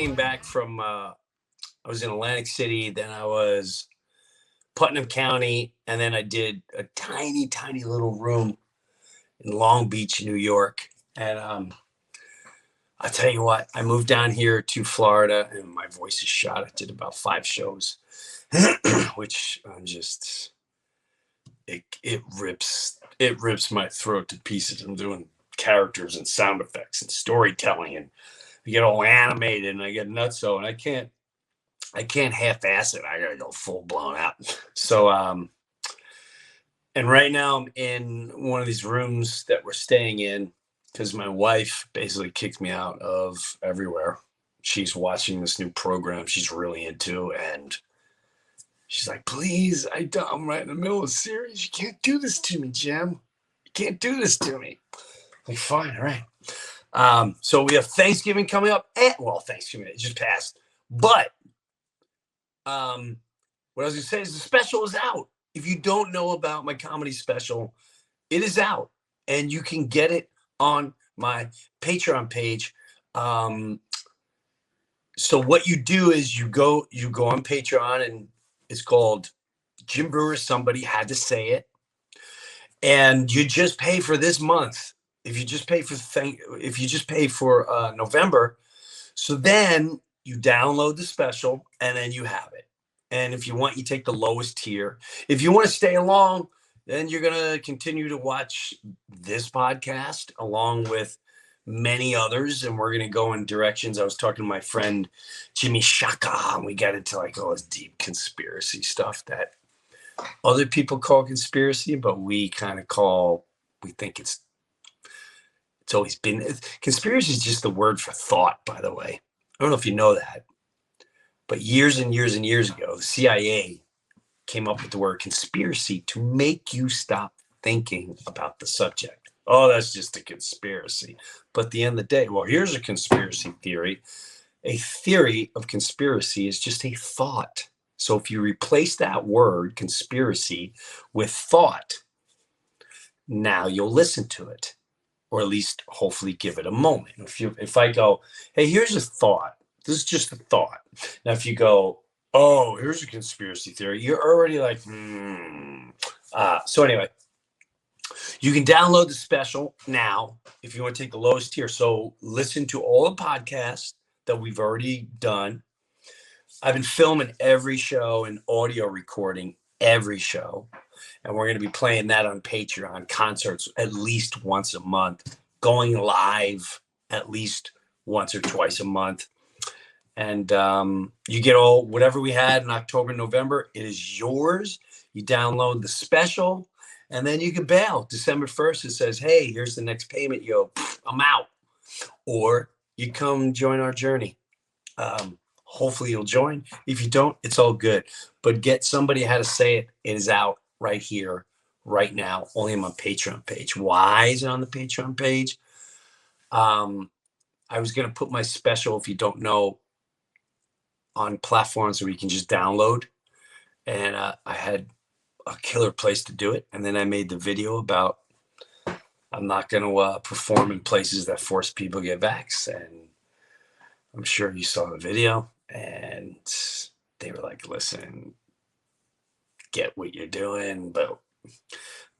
came back from, I was in Atlantic City, then I was Putnam County, and then I did a tiny, tiny little room in Long Beach, New York. And I'll tell you what, I moved down here to Florida and my voice is shot. I did about 5 shows, which I'm just, it rips my throat to pieces. I'm doing characters and sound effects and storytelling, and I get all animated and I get nutso, and I can't half-ass it. I gotta go full blown out. So and right now I'm in one of these rooms that we're staying in because my wife basically kicked me out of everywhere. She's watching this new program she's really into, and she's like, please, I'm right in the middle of a series. You can't do this to me, Jim. You can't do this to me. I'm like, fine, all right. So we have Thanksgiving coming up. Well, Thanksgiving, it just passed. But what I was going to say is the special is out. If you don't know about my comedy special, it is out. And you can get it on my Patreon page. So what you do is you go on Patreon, and it's called Jim Breuer, Somebody Had to Say It. And you just pay for this month. If you just pay for November, so then you download the special and then you have it. And if you want, you take the lowest tier. If you want to stay along, then you're going to continue to watch this podcast along with many others. And we're going to go in directions. I was talking to my friend, Jimmy Shaka, and we got into like all this deep conspiracy stuff that other people call conspiracy, but we think it's always been. Conspiracy is just the word for thought, by the way. I don't know if you know that, but years and years and years ago, the CIA came up with the word conspiracy to make you stop thinking about the subject. Oh, that's just a conspiracy. But at the end of the day, well, here's a conspiracy theory. A theory of conspiracy is just a thought. So if you replace that word conspiracy with thought, now you'll listen to it, or at least hopefully give it a moment. If I go, hey, here's a thought. This is just a thought. Now, if you go, oh, here's a conspiracy theory, you're already like, So anyway, you can download the special now if you want to take the lowest tier. So listen to all the podcasts that we've already done. I've been filming every show and audio recording every show. And we're going to be playing that on Patreon, concerts at least once a month, going live at least once or twice a month. And you get all whatever we had in October, November, it is yours. You download the special, and then you can bail. December 1st, it says, hey, here's the next payment. You go, I'm out. Or you come join our journey. Hopefully you'll join. If you don't, it's all good. But get Somebody Had to Say It. It is out right here, right now, only on my Patreon page. Why is it on the Patreon page? I was going to put my special, if you don't know, on platforms where you can just download. And I had a killer place to do it. And then I made the video about I'm not going to perform in places that force people to get vaxxed. And I'm sure you saw the video. And they were like, listen, get what you're doing, but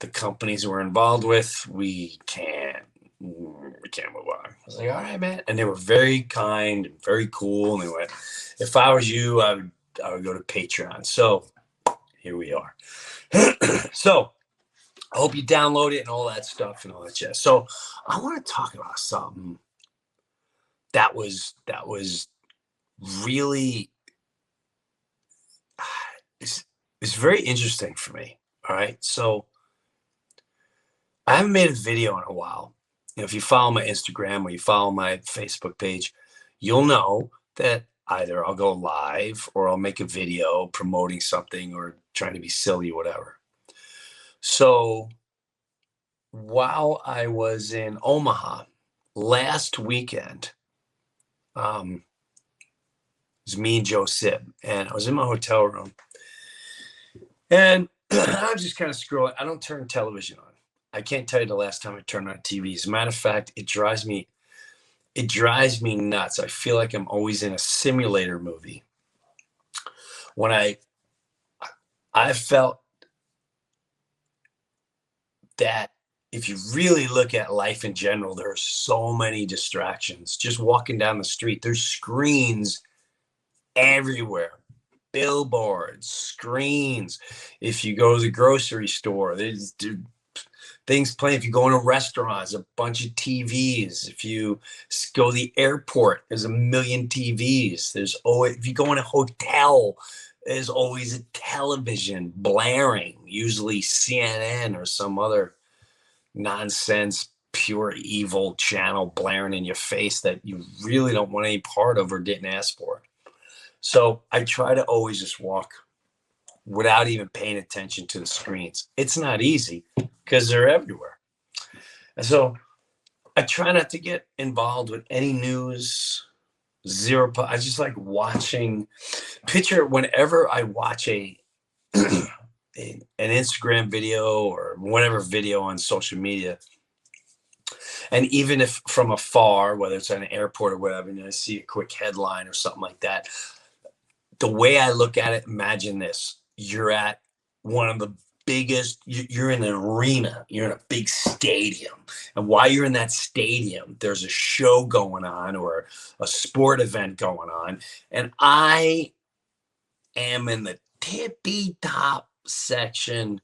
the companies we're involved with, we can't move on. I was like, all right, man. And they were very kind and very cool. And they went, if I was you, I would go to Patreon. So here we are. So I hope you download it and all that stuff and all that jazz. So I want to talk about something that was really, it's very interesting for me. All right. So I haven't made a video in a while. If you follow my Instagram or you follow my Facebook page, you'll know that either I'll go live or I'll make a video promoting something or trying to be silly, whatever. So while I was in Omaha last weekend, it was me and Joe Sib, and I was in my hotel room, and I'm just kind of scrolling. I don't turn television on. I can't tell you the last time I turned on TV. As a matter of fact, it drives me it drives me nuts. I feel like I'm always in a simulator movie. When I felt that if you really look at life in general, there are so many distractions. Just walking down the street, there's screens everywhere. Billboards, screens. If you go to the grocery store, there's things playing. If you go in a restaurant, there's a bunch of TVs. If you go to the airport, there's a million TVs. There's always, if you go in a hotel, there's always a television blaring, usually CNN or some other nonsense, pure evil channel blaring in your face that you really don't want any part of or didn't ask for. So I try to always just walk without even paying attention to the screens. It's not easy because they're everywhere. And so I try not to get involved with any news, I just like watching. Picture whenever I watch an Instagram video or whatever video on social media, and even if from afar, whether it's at an airport or whatever, and I see a quick headline or something like that, the way I look at it, imagine this. You're at one of the biggest, you're in an arena, you're in a big stadium. And while you're in that stadium, there's a show going on or a sport event going on. And I am in the tippy top section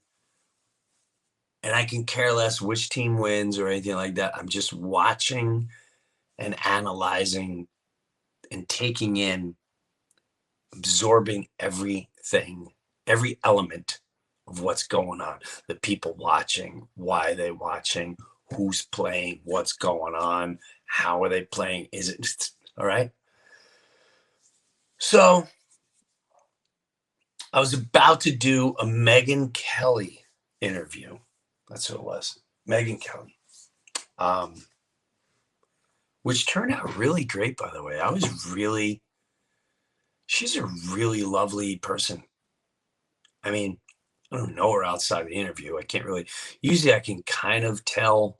and I can care less which team wins or anything like that. I'm just watching and analyzing and taking in, absorbing everything, every element of what's going on. The people watching, why are they watching, who's playing, what's going on, how are they playing, is it, all right? So I was about to do a Megyn Kelly interview. That's who it was, Megyn Kelly, which turned out really great, by the way. She's a really lovely person. I mean, I don't know her outside the interview. I can't really, usually I can kind of tell,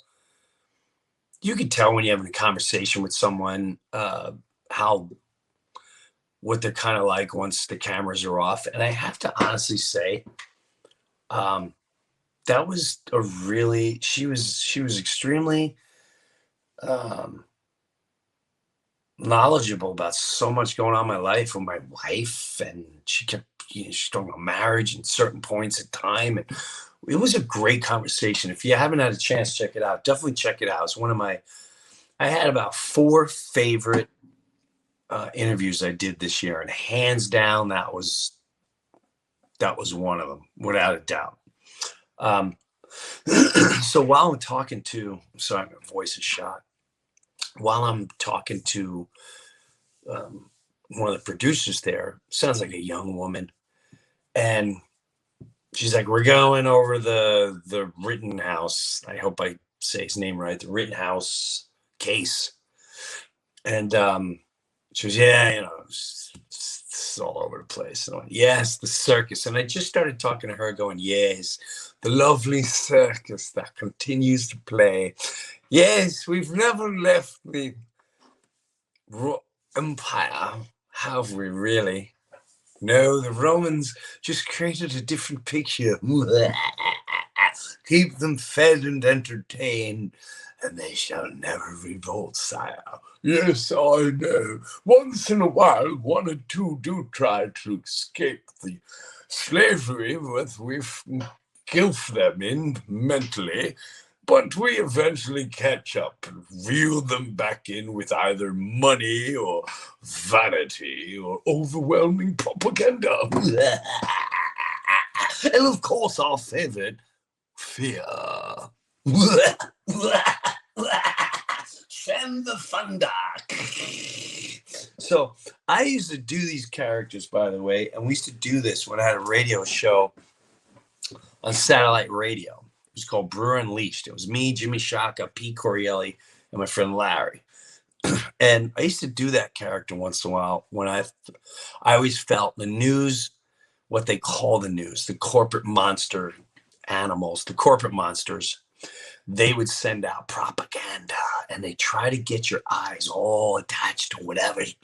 you can tell when you're having a conversation with someone, what they're kind of like once the cameras are off. And I have to honestly say, that was she was extremely knowledgeable about so much going on in my life with my wife, and she kept, she's talking about marriage and certain points in time, and it was a great conversation. If you haven't had a chance, check it out. Definitely check it out. It's one of I had about 4 favorite interviews I did this year, and hands down, that was one of them, without a doubt. So while I'm talking to, sorry, my voice is shot. While I'm talking to one of the producers there, sounds like a young woman, and she's like, "We're going over the Rittenhouse. I hope I say his name right. The Rittenhouse case." And she was, "Yeah, it's all over the place." And I went, "Yes, the circus." And I just started talking to her, going, "Yes, the lovely circus that continues to play. Yes, we've never left the empire, have we really? No, the Romans just created a different picture. Keep them fed and entertained, and they shall never revolt, sire." "Yes, I know. Once in a while, 1 or 2 do try to escape the slavery that we've gilf them in mentally, but we eventually catch up and reel them back in with either money or vanity or overwhelming propaganda. And of course, our favorite, fear. Send the thunder." So I used to do these characters, by the way, and we used to do this when I had a radio show on satellite radio. It was called Brew Unleashed. It was me, Jimmy Shaka, Pete Corielli, and my friend Larry. And I used to do that character once in a while when I always felt the news, what they call the news, the corporate monster animals, the corporate monsters, they would send out propaganda and they try to get your eyes all attached to whatever's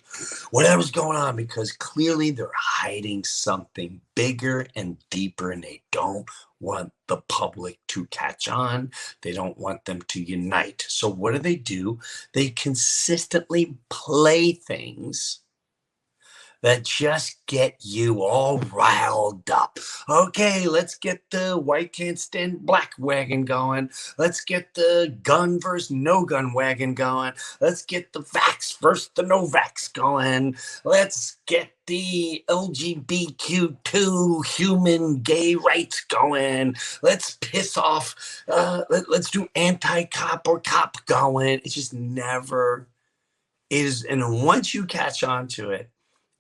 going on, because clearly they're hiding something bigger and deeper, and they don't want the public to catch on. They don't want them to unite. So what do? They consistently play things that just get you all riled up. Okay, let's get the white can't stand black wagon going. Let's get the gun versus no gun wagon going. Let's get the vax versus the no vax going. Let's get the LGBTQ human gay rights going. Let's piss off. Let's do anti-cop or cop going. It just never is. And once you catch on to it,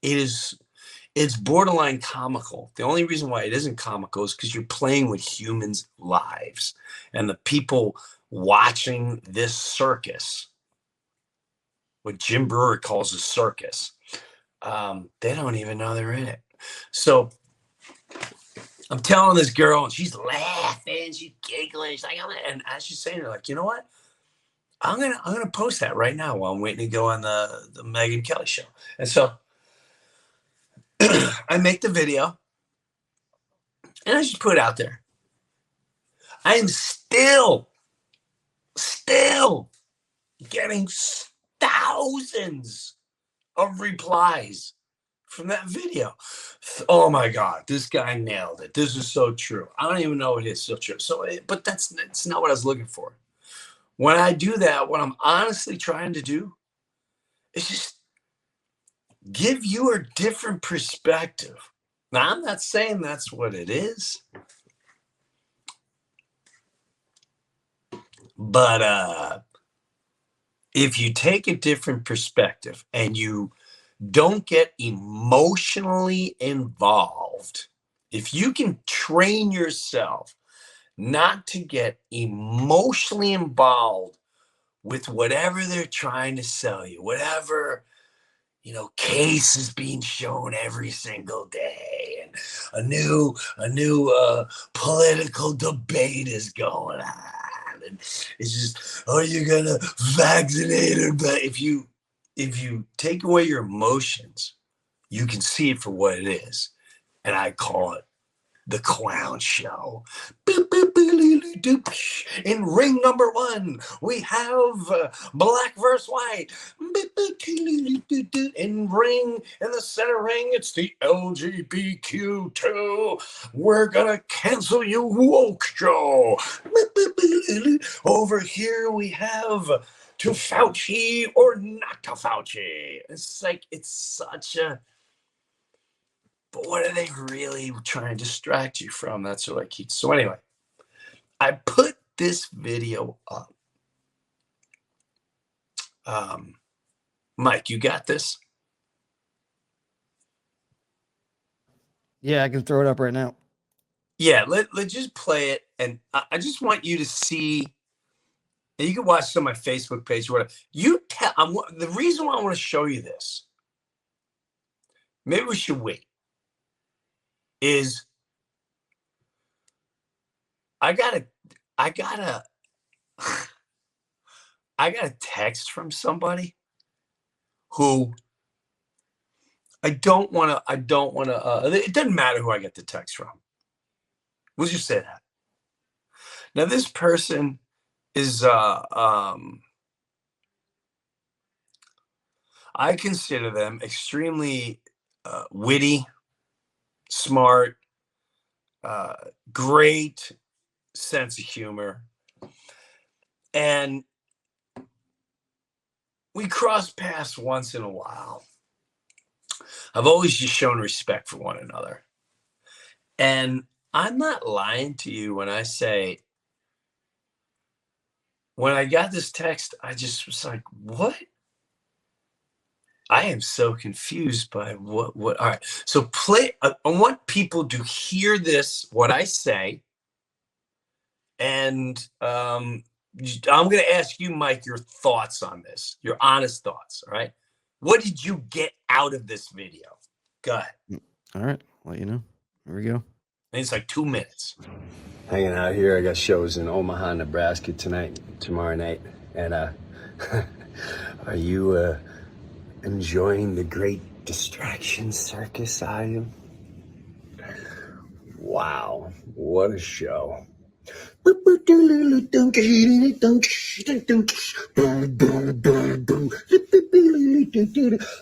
it's borderline comical. The only reason why it isn't comical is because you're playing with humans' lives, and the people watching this circus, what Jim Breuer calls a circus, they don't even know they're in it. So I'm telling this girl, and she's laughing, she's giggling, she's like, and as she's saying, they're like, you know what? I'm gonna post that right now while I'm waiting to go on the Megyn Kelly show. And so I make the video and I just put it out there. I am still getting thousands of replies from that video. Oh my God, this guy nailed it. This is so true. I don't even know it is so true. But that's not what I was looking for. When I do that, what I'm honestly trying to do is just give you a different perspective. Now, I'm not saying that's what it is, but if you take a different perspective and you don't get emotionally involved, if you can train yourself not to get emotionally involved with whatever they're trying to sell you, whatever case is being shown every single day, and a new political debate is going on, and it's just, are you gonna vaccinate or not? If you take away your emotions, you can see it for what it is, and I call it the clown show. In ring number 1, we have black versus white. In the center ring, it's the LGBTQ2. We're gonna cancel you woke show. Over here we have to Fauci or not to Fauci. It's like, it's such a... But what are they really trying to distract you from? That's what I keep. So anyway, I put this video up. Mike, you got this? Yeah, I can throw it up right now. Yeah, let's just play it. And I just want you to see, and you can watch it on my Facebook page or whatever. The reason why I want to show you this, maybe we should wait, is I got a text from somebody who I don't want to, it doesn't matter who I get the text from. We'll just say that. Now, this person is, I consider them extremely witty, smart, great sense of humor. And we cross paths once in a while. I've always just shown respect for one another. And I'm not lying to you when I say, when I got this text, I just was like, what? I am so confused by what, all right. So play, I want people to hear this, what I say. And I'm going to ask you, Mike, your thoughts on this, your honest thoughts. All right. What did you get out of this video? Go ahead. All right. I'll let you know. Here we go. And it's like 2 minutes. Hanging out here. I got shows in Omaha, Nebraska tonight, tomorrow night. And Are you enjoying the great distraction circus I am? Wow, what a show.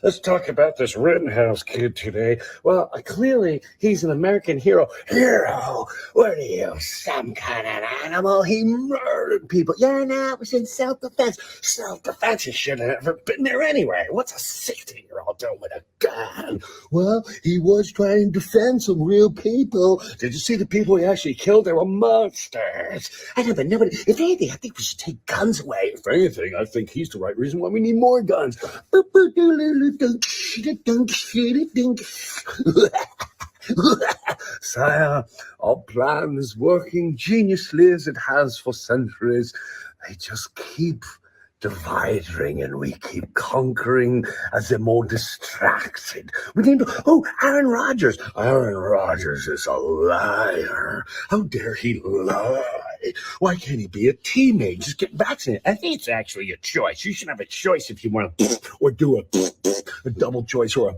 Let's talk about this Rittenhouse kid today. Well, clearly he's an American hero. Hero? What are you, some kind of animal? He murdered people. Yeah, no, it was in self-defense. Self-defense, he should have never been there anyway. What's a 16-year-old doing with a gun? Well, he was trying to defend some real people. Did you see the people he actually killed? They were monsters. I know, but nobody. If anything, I think we should take guns away. If anything, I think he's the right reason why we need more guns. Sire, our plan is working geniusly as it has for centuries. They just keep dividing and we keep conquering as they're more distracted. We need to, Aaron Rodgers. Aaron Rodgers is a liar. How dare he lie? Why can't he be a teammate? Just get vaccinated. I think it's actually a choice. You should have a choice if you want to or do a double choice or a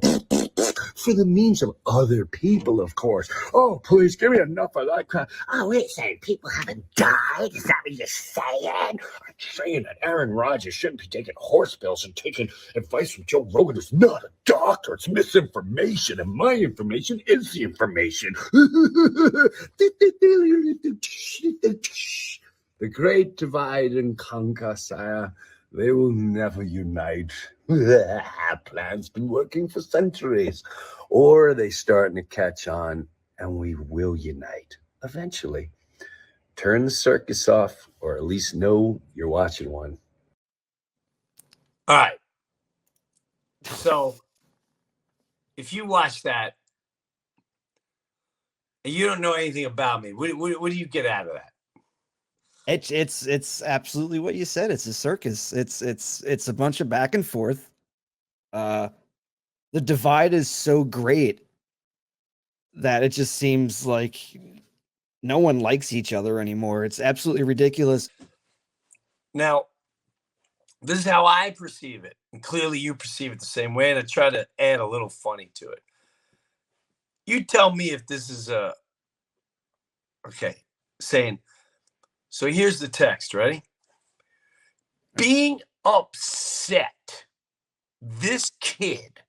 for the means of other people, of course. Oh, please, give me enough of that crap. Oh, wait a second. People haven't died? Is that what you're saying? I'm saying that Aaron Rodgers shouldn't be taking horse pills and taking advice from Joe Rogan, who's not a doctor. It's misinformation, and my information is the information. The great divide and conquer, sire. They will never unite. Plan's been working for centuries. Or are they starting to catch on and we will unite eventually? Turn the circus off, or at least know you're watching one. All right. So if you watch that and you don't know anything about me, what do you get out of that? It's absolutely what you said. It's a circus. It's a bunch of back and forth. The divide is so great that it just seems like no one likes each other anymore. It's absolutely ridiculous. Now, this is how I perceive it. And clearly you perceive it the same way. And I try to add a little funny to it. You tell me if this is okay, saying, so here's the text, ready? Being upset, this kid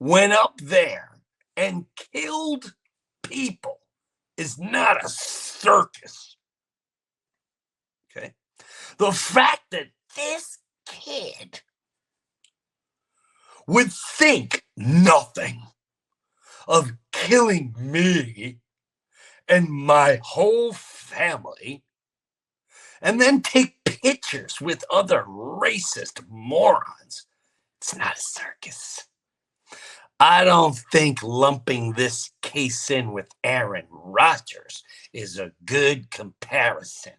went up there and killed people is not a circus. Okay. The fact that this kid would think nothing of killing me and my whole family and then take pictures with other racist morons, it's not a circus. I don't think lumping this case in with Aaron Rodgers is a good comparison.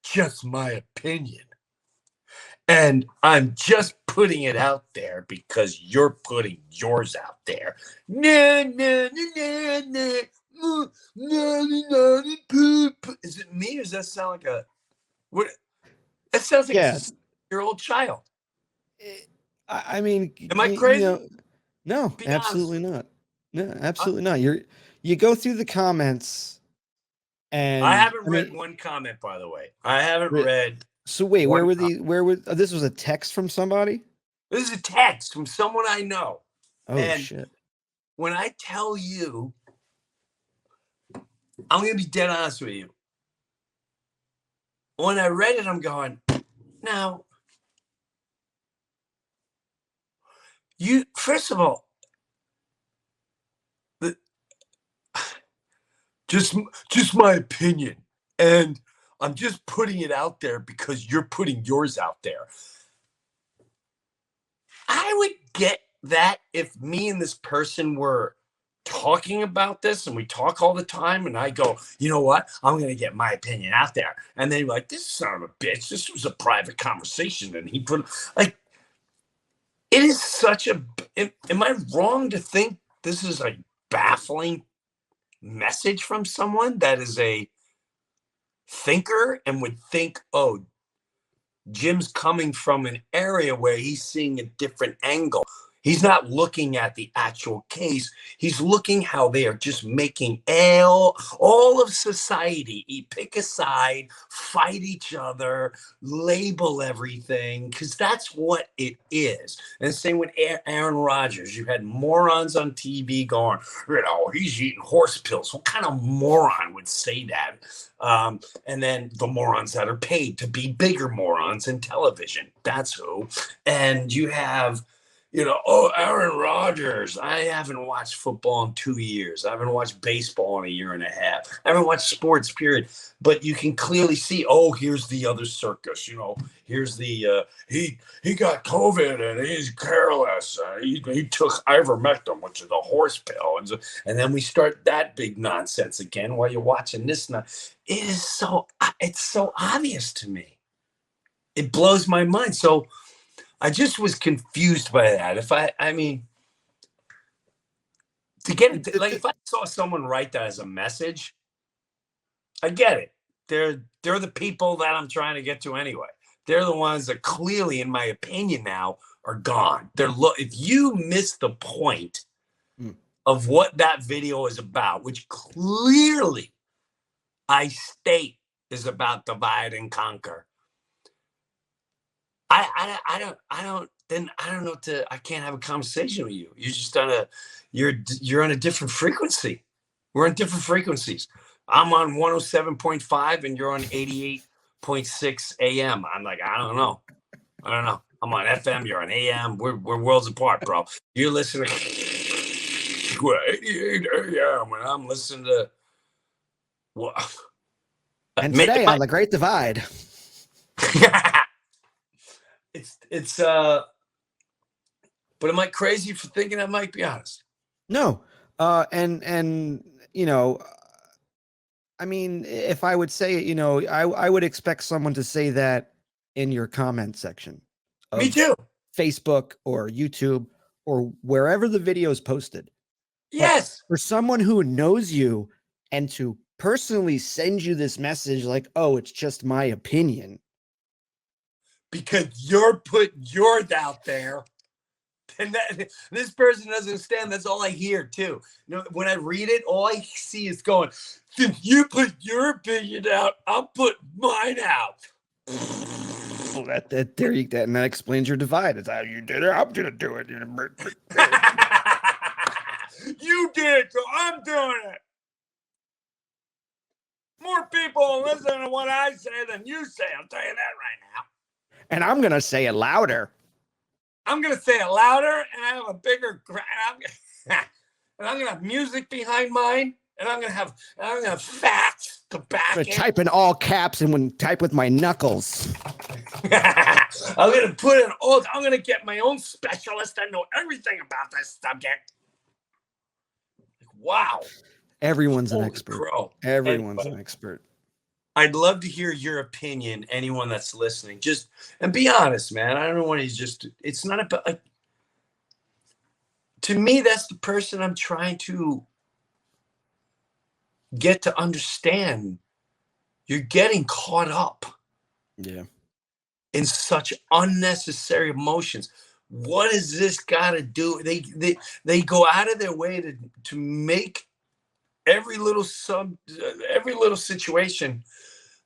Just my opinion. And I'm just putting it out there because you're putting yours out there. Is it me or does that sound like a what? That sounds like a 6-year-old child. I mean, am I crazy? No, absolutely not. No, absolutely not. You go through the comments, and I haven't read one comment, by the way. I haven't read. So wait, where were this was a text from somebody? This is a text from someone I know. Oh, shit. When I tell you, I'm going to be dead honest with you. When I read it, I'm going, now, first of all, just my opinion. And I'm just putting it out there because you're putting yours out there. I would get that if me and this person were talking about this and we talk all the time and I go, you know what? I'm going to get my opinion out there. And they're like, this son of a bitch, this was a private conversation. And he put like, it is such a, am I wrong to think this is a baffling message from someone that is a thinker and would think, oh, Jim's coming from an area where he's seeing a different angle. He's not looking at the actual case. He's looking how they are just making all of society pick a side, fight each other, label everything, because that's what it is. And same with Aaron Rodgers. You had morons on TV going, he's eating horse pills. What kind of moron would say that? And then the morons that are paid to be bigger morons in television. That's who. And you have, Aaron Rodgers. I haven't watched football in 2 years. I haven't watched baseball in a year and a half. I haven't watched sports, period. But you can clearly see, here's the other circus. Here's the, he got COVID and he's careless. He took ivermectin, which is a horse pill. And then we start that big nonsense again while you're watching this. It's so obvious to me. It blows my mind. So I just was confused by that. If I saw someone write that as a message, I get it. They're the people that I'm trying to get to anyway. They're the ones that clearly, in my opinion now, are gone. If you miss the point of what that video is about, which clearly I state is about divide and conquer, I don't know I can't have a conversation with you. You're just you're on a different frequency. We're on different frequencies. I'm on 107.5 and you're on 88.6 AM. I'm like, I don't know. I'm on FM, you're on AM. We're worlds apart, bro. You're listening to 88 AM and I'm listening to what? And today on The Great Divide. It's but am I crazy for thinking that, Mike? Be honest. No. And I mean, if I would say it, I would expect someone to say that in your comment section. Me too. Facebook or YouTube or wherever the video is posted. Yes. But for someone who knows you and to personally send you this message like, it's just my opinion. Because you're putting yours out there. And this person doesn't understand. That's all I hear, too. When I read it, all I see is going, since you put your opinion out, I'll put mine out. Well, and that explains your divide. It's how you did it. I'm going to do it. You did it, so I'm doing it. More people listen to what I say than you say. I'll tell you that right now. And I'm going to say it louder. I'm going to say it louder, and I have a bigger, and I'm going to have music behind mine, and I'm going to have facts to back it. I'm going to type in all caps and type with my knuckles. I'm going to put in I'm going to get my own specialist that know everything about this subject. Wow. Everyone's an expert. Crow. Everyone's an expert. I'd love to hear your opinion, anyone that's listening. And be honest, man. I don't want to it's not about, to me, that's the person I'm trying to get to understand. You're getting caught up. Yeah. In such unnecessary emotions. What does this got to do? They go out of their way to make every little situation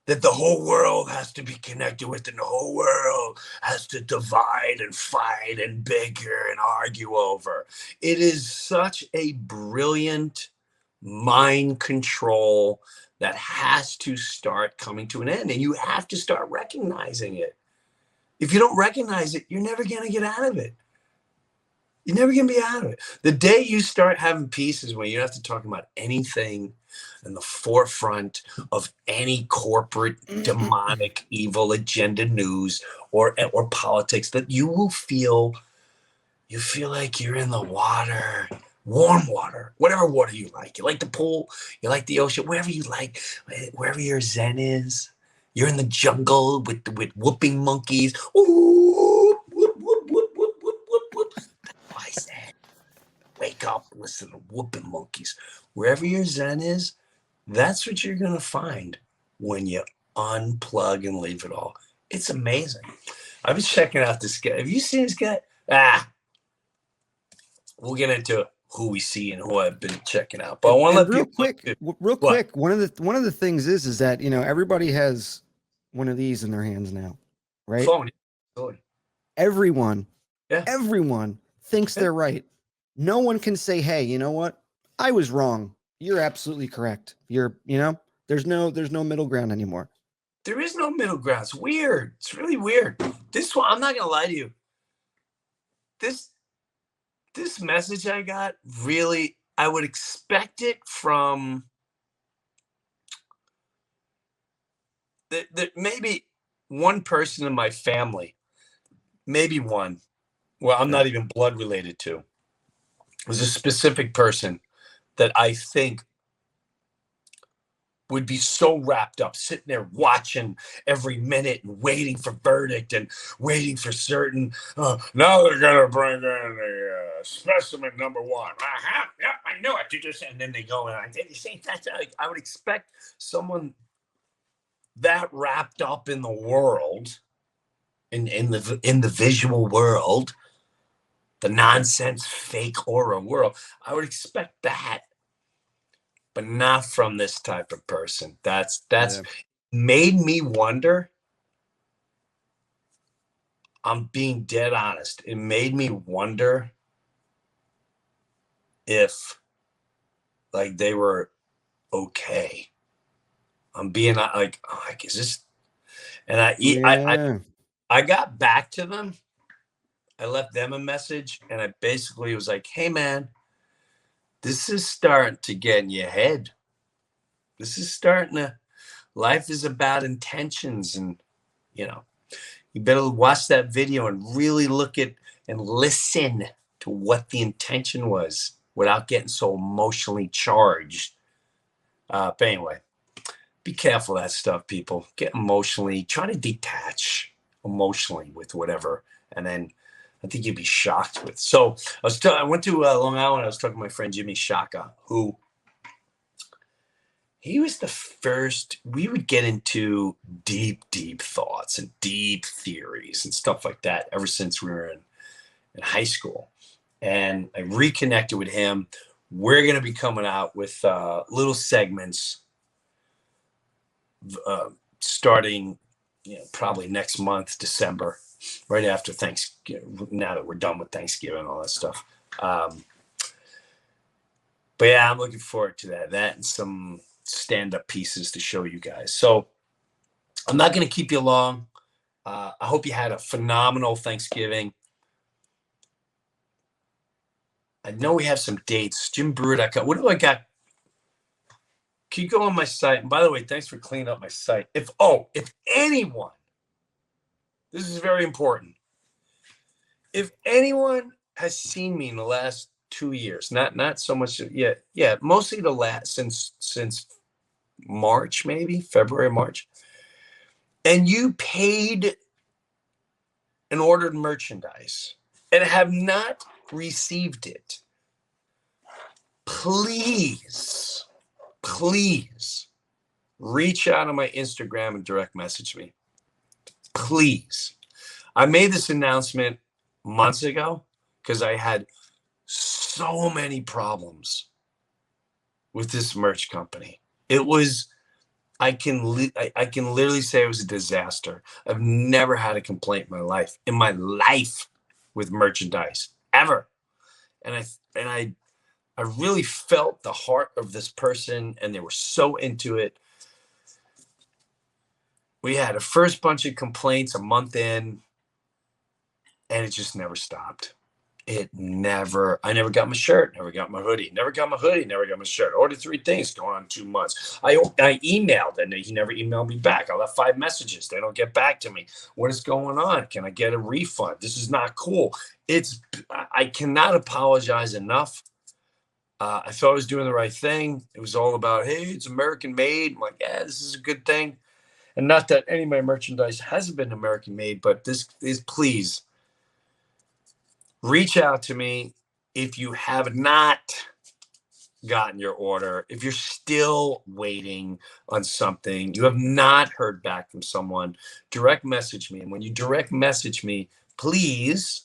that the whole world has to be connected with, and the whole world has to divide and fight and bicker and argue over. It is such a brilliant mind control that has to start coming to an end, and you have to start recognizing it. If you don't recognize it, you're never going to get out of it. You're never going to be out of it. The day you start having peace is when you don't have to talk about anything in the forefront of any corporate, demonic, evil agenda news or politics, that you will feel like you're in the water, warm water, whatever water you like. You like the pool, you like the ocean, wherever you like, wherever your zen is. You're in the jungle with whooping monkeys. Ooh, whoop, whoop, whoop, whoop, whoop, whoop, whoop. I said, wake up, listen to whooping monkeys. Wherever your zen is, that's what you're going to find when you unplug and leave it all. It's amazing. I've been checking out this guy. Have you seen this guy? We'll get into who we see and who I've been checking out. But I want to let real people quick, real quick. One of the things is that everybody has one of these in their hands now, right? Phone. Everyone, Yeah. everyone thinks they're right. No one can say, "Hey, you know what? I was wrong. You're absolutely correct." There's no middle ground anymore. There is no middle ground. It's weird. It's really weird. This one, I'm not gonna lie to you. This message I got, really, I would expect it from maybe one person in my family, maybe one. Well, I'm not even blood related to. It was a specific person that I think would be so wrapped up, sitting there watching every minute and waiting for verdict and waiting for certain. Now they're gonna bring in the specimen number one. Yeah, I knew it. You just, and then they go and I think that's. I would expect someone that wrapped up in the world, in the visual world, the nonsense, fake aura world. I would expect that. But not from this type of person. That's made me wonder. I'm being dead honest. It made me wonder if like they were okay. I'm being like is this? And I got back to them. I left them a message and I basically was like, hey man, this is starting to get in your head. This is starting to, life is about intentions, and you better watch that video and really look at and listen to what the intention was without getting so emotionally charged. But anyway, be careful of that stuff, people. Get emotionally, try to detach emotionally with whatever, and then I think you'd be shocked with. So I went to Long Island. I was talking to my friend Jimmy Shaka, who he was the first. We would get into deep thoughts and deep theories and stuff like that ever since we were in high school. And I reconnected with him. We're going to be coming out with little segments starting probably next month, December, right after Thanksgiving, now that we're done with Thanksgiving and all that stuff. But yeah, I'm looking forward to that and some stand-up pieces to show you guys. So I'm not going to keep you long. I hope you had a phenomenal Thanksgiving. I know we have some dates. Jim Breuer. What do I got? Can you go on my site? And by the way, thanks for cleaning up my site. If anyone, this is very important. If anyone has seen me in the last 2 years, not so much yet, mostly the last since March, maybe February, March, and you paid and ordered merchandise and have not received it, please reach out on my Instagram and direct message me. Please. I made this announcement months ago because I had so many problems with this merch company. It was, I can literally say it was a disaster. I've never had a complaint in my life with merchandise ever. And I really felt the heart of this person, and they were so into it. We had a first bunch of complaints a month in, and it just never stopped. I never got my shirt, never got my hoodie, never got my shirt. Ordered 3 things, going on 2 months. I emailed, and he never emailed me back. I left 5 messages. They don't get back to me. What is going on? Can I get a refund? This is not cool. I cannot apologize enough. I thought I was doing the right thing. It was all about, hey, it's American made. I'm like, yeah, this is a good thing. And not that any of my merchandise hasn't been American made, but this is, please reach out to me if you have not gotten your order, if you're still waiting on something, you have not heard back from someone, direct message me. And when you direct message me, please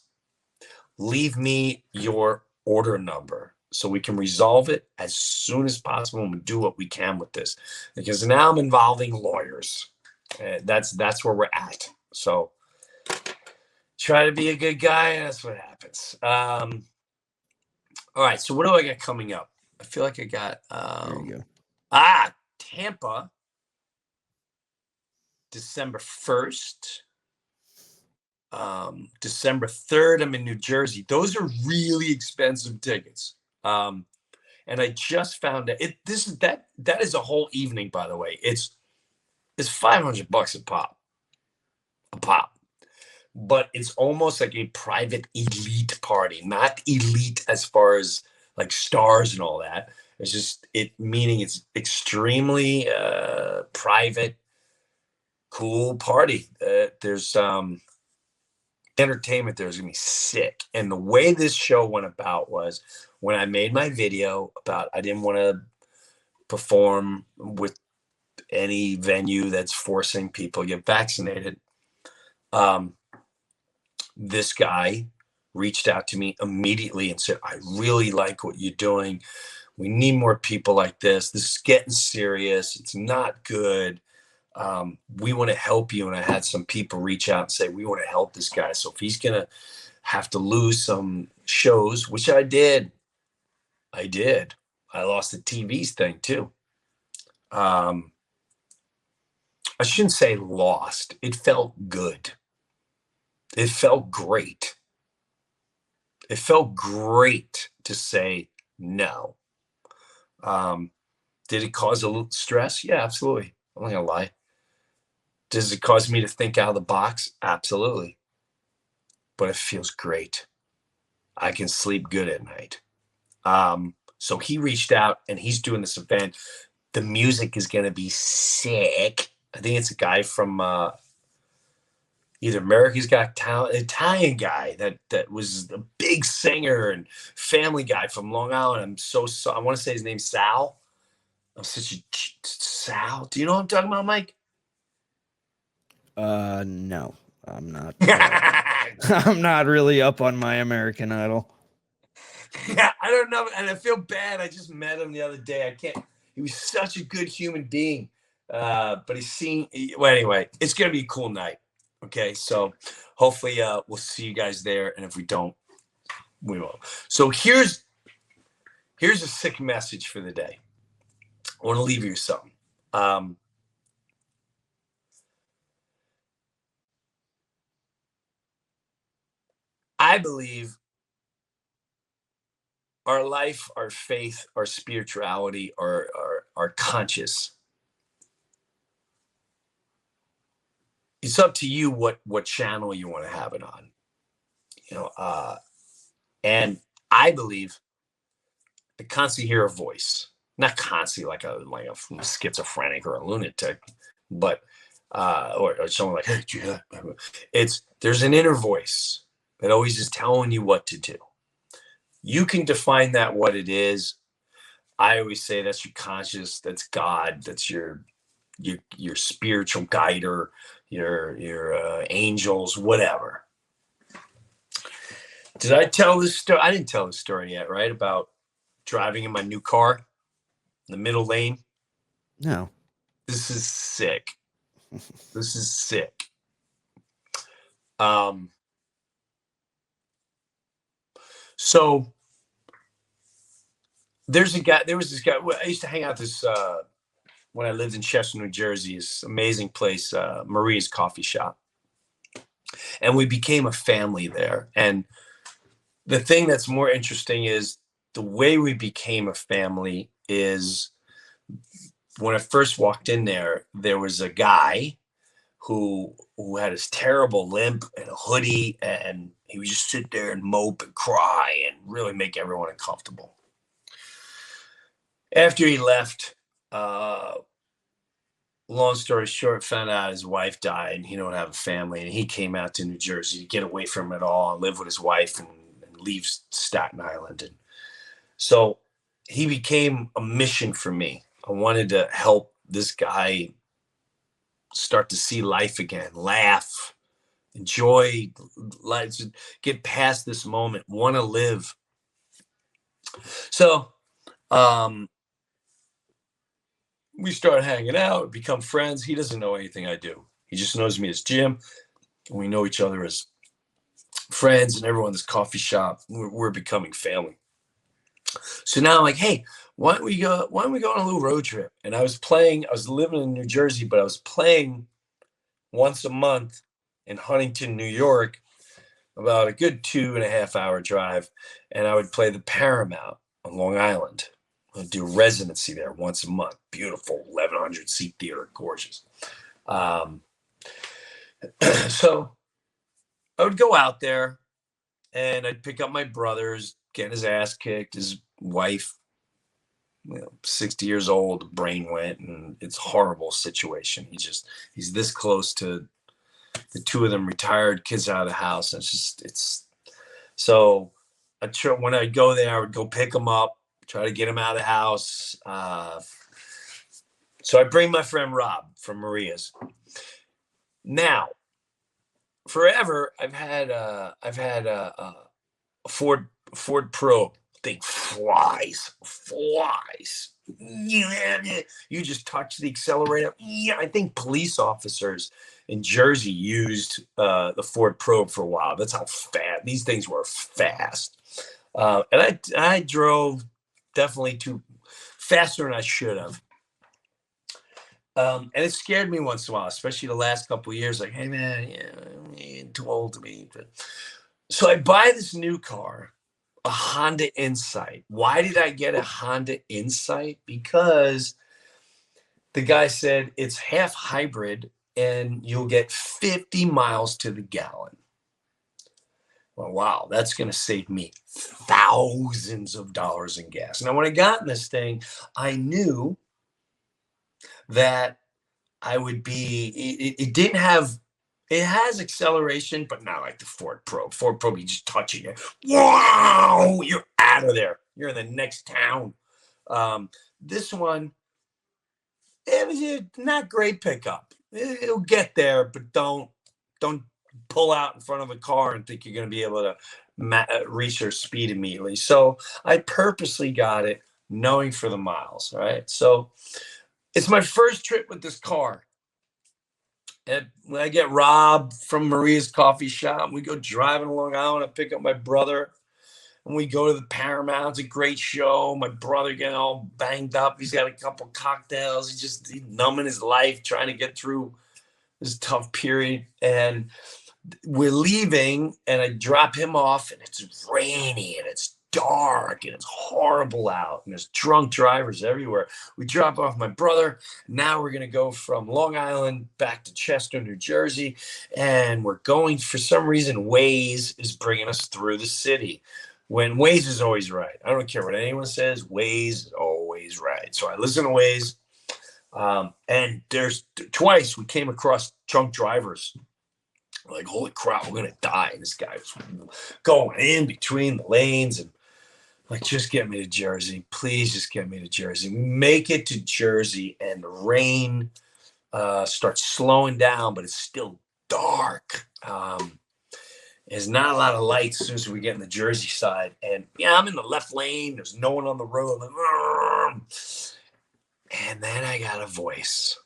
leave me your order number so we can resolve it as soon as possible and do what we can with this. Because now I'm involving lawyers. That's where we're at. So try to be a good guy, and that's what happens. All right, so what do I got coming up? I feel like I got There you go. Tampa, December 1st. December 3rd, I'm in New Jersey. Those are really expensive tickets. And I just found out that is a whole evening, by the way. It's $500 a pop. But it's almost like a private elite party, not elite as far as like stars and all that. It's just meaning it's extremely private, cool party. There's entertainment there is gonna be sick. And the way this show went about was when I made my video about I didn't want to perform with any venue that's forcing people to get vaccinated. This guy reached out to me immediately and said, I really like what you're doing. We need more people like this. This is getting serious. It's not good. We want to help you. And I had some people reach out and say, we want to help this guy. So if he's going to have to lose some shows, which I did. I lost the TVs thing too. I shouldn't say lost. It felt good. It felt great. It felt great to say no. Did it cause a little stress? Yeah, absolutely. I'm not gonna lie. Does it cause me to think out of the box? Absolutely. But it feels great. I can sleep good at night. So he reached out and he's doing this event. The music is gonna be sick. I think it's a guy from either America's Got Talent, Italian guy that was a big singer and family guy from Long Island. I want to say his name's Sal. I'm such a Sal. Do you know what I'm talking about, Mike? No, I'm not. I'm not really up on my American Idol. Yeah, I don't know, and I feel bad. I just met him the other day. I can't. He was such a good human being, but well, anyway, it's gonna be a cool night. Okay, so hopefully we'll see you guys there, and if we don't, we won't. So here's a sick message for the day. I want to leave you with something. I believe our life, our faith, our spirituality, our conscious. It's up to you what channel you want to have it on. And I believe to constantly hear a voice, not constantly like a schizophrenic or a lunatic, but or someone like, hey, yeah. There's an inner voice that always is telling you what to do. You can define that what it is. I always say that's your conscious, that's God, that's your spiritual guider, your angels, whatever. Did I tell this story? I didn't tell this story yet, right? About driving in my new car in the middle lane. No. This is sick. This is sick. So there was this guy. I used to hang out this when I lived in Chester, New Jersey. This amazing place, Maria's Coffee Shop, and we became a family there. And the thing that's more interesting is the way we became a family is when I first walked in there, there was a guy who had this terrible limp and a hoodie, and he would just sit there and mope and cry and really make everyone uncomfortable. After he left, long story short, found out his wife died and he don't have a family, and he came out to New Jersey to get away from it all and live with his wife and leave Staten Island. And so he became a mission for me. I wanted to help this guy start to see life again, laugh, enjoy life, get past this moment, want to live. So we started hanging out, become friends. He doesn't know anything I do. He just knows me as Jim. We know each other as friends, and everyone in this coffee shop, we're becoming family. So now I'm like, hey, why don't we go on a little road trip? And I was living in New Jersey, but I was playing once a month in Huntington, New York, about a good 2.5-hour drive. And I would play the Paramount on Long Island. I'd do residency there once a month. Beautiful, 1,100 seat theater, gorgeous. So I would go out there and I'd pick up my brothers, get his ass kicked, his wife, 60 years old, brain went, and it's a horrible situation. He's this close to the two of them retired, kids out of the house. And so when I'd go there, I would go pick him up, try to get him out of the house. So I bring my friend Rob from Maria's. Now, forever, I've had a Ford Probe. Thing flies. You just touch the accelerator. Yeah, I think police officers in Jersey used the Ford Probe for a while. That's how fast these things were. Fast, and I drove definitely too faster than I should have. And it scared me once in a while, especially the last couple of years. Like, hey man, you're too old to be. So I buy this new car, a Honda Insight. Why did I get a Honda Insight? Because the guy said it's half hybrid and you'll get 50 miles to the gallon. Well, wow, that's going to save me thousands of dollars in gas. Now, when I got in this thing, I knew that I would be, it has acceleration, but not like the Ford Probe. Ford Probe, you just touching it. Wow, you're out of there. You're in the next town. This one, it was a not great pickup. It'll get there, but don't pull out in front of a car and think you're going to be able to reach your speed immediately. So I purposely got it knowing for the miles, right? So it's my first trip with this car. And when I get Rob from Maria's coffee shop, we go driving along Island. I pick up my brother, and we go to the Paramount. It's a great show. My brother getting all banged up. He's got a couple cocktails. He's numbing his life, trying to get through this tough period. And we're leaving, and I drop him off, and it's rainy, and it's dark, and it's horrible out, and there's drunk drivers everywhere. We drop off my brother. Now we're going to go from Long Island back to Chester, New Jersey, and we're going, for some reason, Waze is bringing us through the city. When Waze is always right. I don't care what anyone says. Waze is always right. So I listen to Waze, and there's twice we came across drunk drivers. We're like, holy crap, we're going to die. And this guy was going in between the lanes, and like, just get me to Jersey. Please just get me to Jersey. We make it to Jersey, and the rain starts slowing down, but it's still dark. There's not a lot of lights as soon as we get in the Jersey side. And yeah, I'm in the left lane. There's no one on the road. And then I got a voice.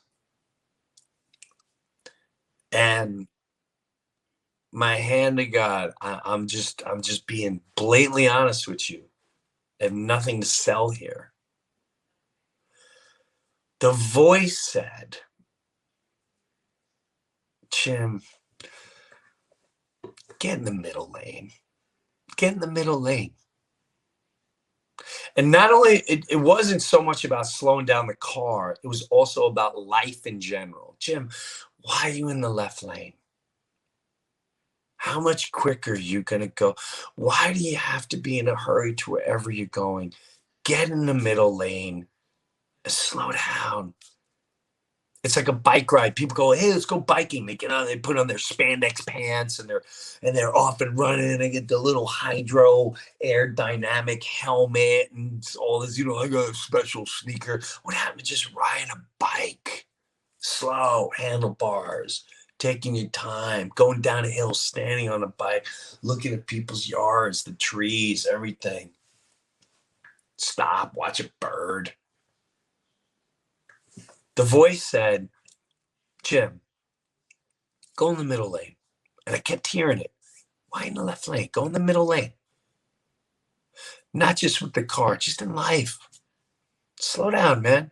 And my hand to God, I'm just being blatantly honest with you. I have nothing to sell here. The voice said, Jim, get in the middle lane. Get in the middle lane. And not only, it wasn't so much about slowing down the car, it was also about life in general. Jim, why are you in the left lane? How much quicker are you going to go? Why do you have to be in a hurry to wherever you're going? Get in the middle lane and slow down. It's like a bike ride. People go, hey, let's go biking. They get on, they put on their spandex pants and they're off and running. And they get the little hydro aerodynamic helmet and all this, I got a special sneaker. What happened to just riding a bike? Slow, handlebars, taking your time, going down a hill, standing on a bike, looking at people's yards, the trees, everything. Stop, watch a bird. The voice said, Jim, go in the middle lane. And I kept hearing it. Why in the left lane? Go in the middle lane. Not just with the car, just in life. Slow down, man.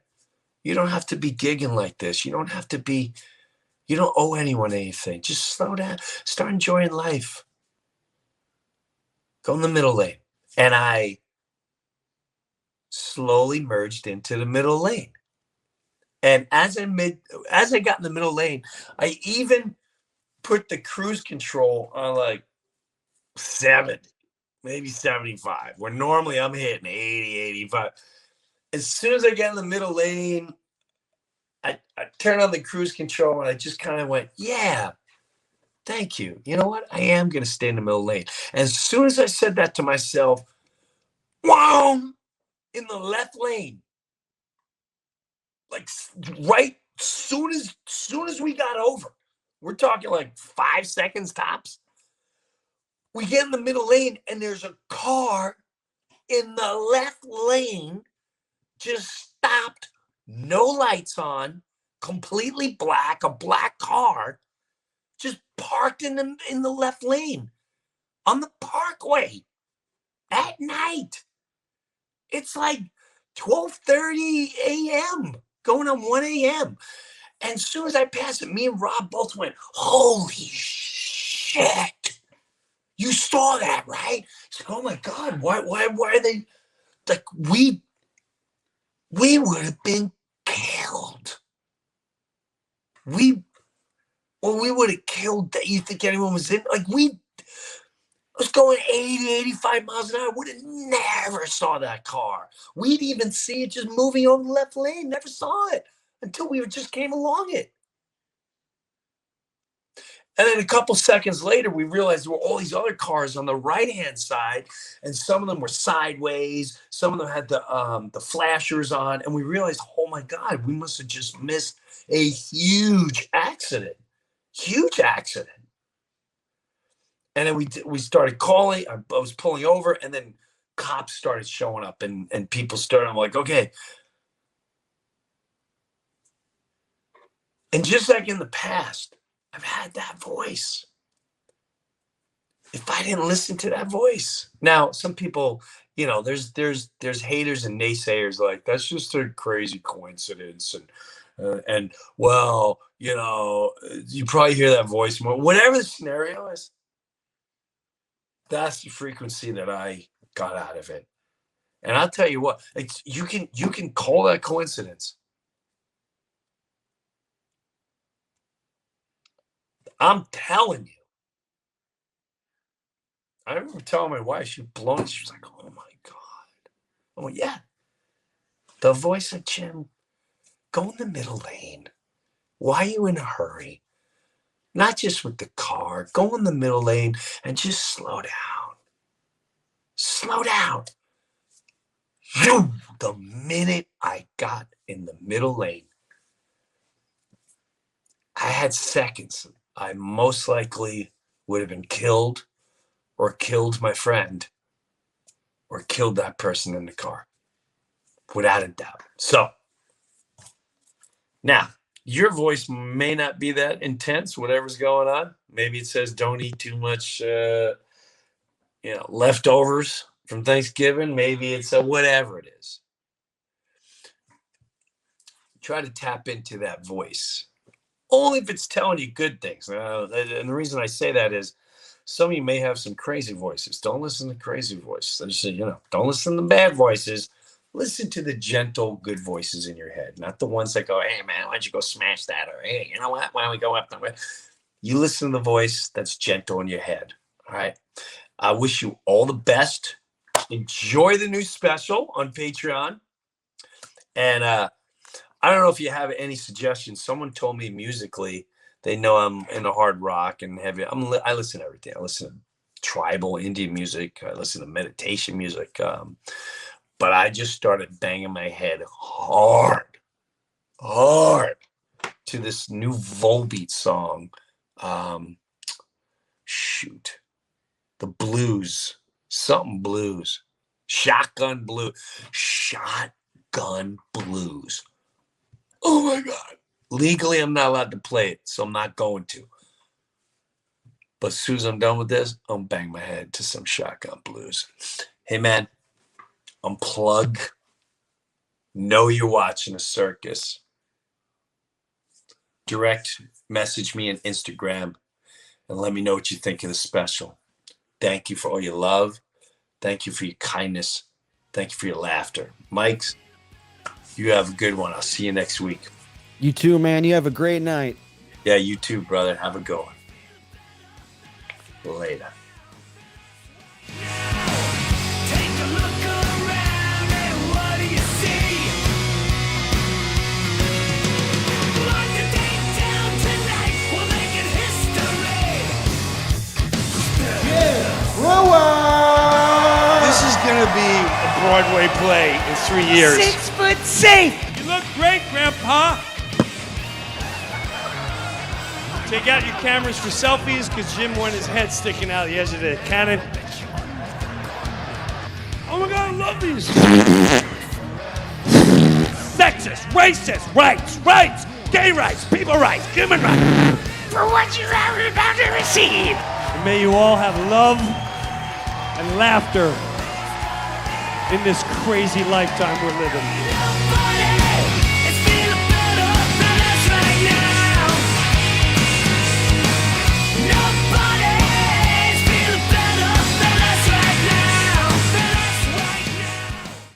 You don't have to be gigging like this. You don't owe anyone anything. Just slow down. Start enjoying life. Go in the middle lane. And I slowly merged into the middle lane. And as I got in the middle lane, I even put the cruise control on like 70, maybe 75, where normally I'm hitting 80, 85. As soon as I get in the middle lane, I turned on the cruise control and I just kind of went, yeah, thank you. You know what? I am going to stay in the middle lane. And as soon as I said that to myself, wow, in the left lane, like right soon as we got over, we're talking like 5 seconds tops. We get in the middle lane and there's a car in the left lane, just stopped, no lights on, completely black, a black car, just parked in the left lane on the parkway at night. It's like 12:30 a.m. going on 1 a.m. And as soon as I passed it, me and Rob both went, holy shit. You saw that, right? He's like, oh my God, why are they like we would have been killed. We would have killed that. You think anyone was in? Like we was going 80, 85 miles an hour. Would have never saw that car. We'd even see it just moving on the left lane. Never saw it until we just came along it. And then a couple seconds later, we realized there were all these other cars on the right-hand side, and some of them were sideways. Some of them had the flashers on, and we realized, oh my God, we must have just missed a huge accident. Huge accident. And then we started calling. I was pulling over, and then cops started showing up, and people started. I'm like, okay. And just like in the past, I've had that voice. If I didn't listen to that voice. Now, some people, there's haters and naysayers like, that's just a crazy coincidence. And well, you probably hear that voice more. Whatever the scenario is, that's the frequency that I got out of it. And I'll tell you what, you can call that coincidence. I'm telling you. I remember telling my wife, she was blown. She was like, oh my God. Oh, yeah. The voice of Jim, go in the middle lane. Why are you in a hurry? Not just with the car. Go in the middle lane and just slow down. Slow down. The minute I got in the middle lane, I had seconds. I most likely would have been killed or killed my friend or killed that person in the car, without a doubt. So now your voice may not be that intense, whatever's going on. Maybe it says don't eat too much, leftovers from Thanksgiving. Maybe it's whatever it is. Try to tap into that voice. Only if it's telling you good things. And the reason I say that is some of you may have some crazy voices. Don't listen to crazy voices. Don't listen to bad voices. Listen to the gentle, good voices in your head, not the ones that go, hey, man, why don't you go smash that? Or, hey, you know what? Why don't we go up the way? You listen to the voice that's gentle in your head. All right. I wish you all the best. Enjoy the new special on Patreon. And I don't know if you have any suggestions. Someone told me musically, they know I'm into hard rock and heavy. I listen to everything. I listen to tribal Indian music. I listen to meditation music. But I just started banging my head hard to this new Volbeat song. The blues, something blues, shotgun blues. Oh my God. Legally, I'm not allowed to play it, so I'm not going to. But as soon as I'm done with this, I'm bang my head to some shotgun blues. Hey, man, unplug. Know you're watching a circus. Direct message me on Instagram and let me know what you think of the special. Thank you for all your love. Thank you for your kindness. Thank you for your laughter. Mike's, you have a good one. I'll see you next week. You too, man. You have a great night. Yeah, you too, brother. Have a good one. Later. Take a look around and what do you see? Lock the date down tonight, we're making history. This is gonna be a Broadway play in 3 years. 6 foot safe. You look great, Grandpa. Take out your cameras for selfies, because Jim wanted his head sticking out the edge of the cannon. Oh my God, I love these. Sexist, racist, rights, gay rights, people rights, human rights. For what you are about to receive. And may you all have love and laughter in this crazy lifetime we're living.